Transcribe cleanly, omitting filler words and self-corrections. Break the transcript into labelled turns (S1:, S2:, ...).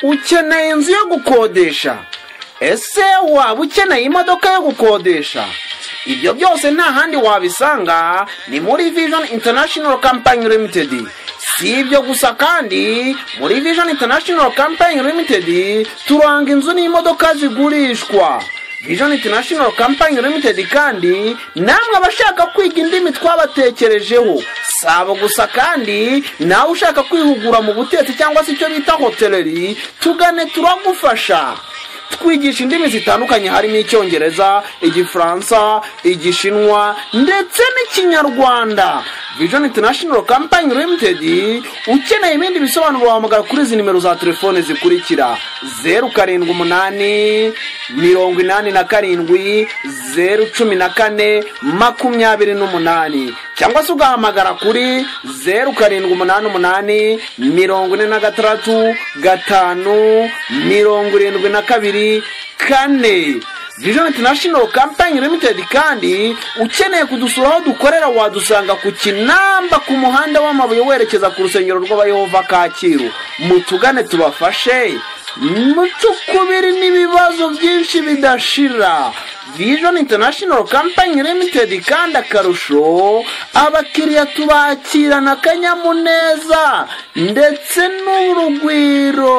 S1: ukeneye inzu yo gukodesha? Ese waba ukeneye imodoka yo gukodesha? Ibyo byose nta handi wabisanga ni muri Vision International Company Limited. Si ibyo gusa kandi muri Vision International Company Limited turanga inzu n'imodoka zigurishwa. Vision International Company Limited kandi namwe abashaka kwiga indimi twabatekerejeho. Sabo gusa kandi nawe ushaka kwihugura mu butetsi cyangwa se icyo bita hoteleri, tugane turagufasha. Twigisha indimi zitandukanye harimo Icyongereza, Igifaransa, Igishinwa ndetse n'Ikinyarwanda. Vision International Company Limited, ukeneye ibindi bisobanuro wahamagara kuri izi nimero za telefone zikurikira: 078 87 014 28 cyangwa se ugahamagara kuri 0788 46 5 72 4. Vision International Company Limited kandi ukeneye kudusura aho dukorera wadusanga ku Kinamba ku muhanda w'amabuye werekeza ku rusengero rw'Abayehova Kacyiru. Mutugane tubafashe mutukubiri n'ibibazo byinshi bidashira. Vision International Company Limited kandi akarusho abakiriya tubakirana akanyamuneza ndetse n'urugwiro.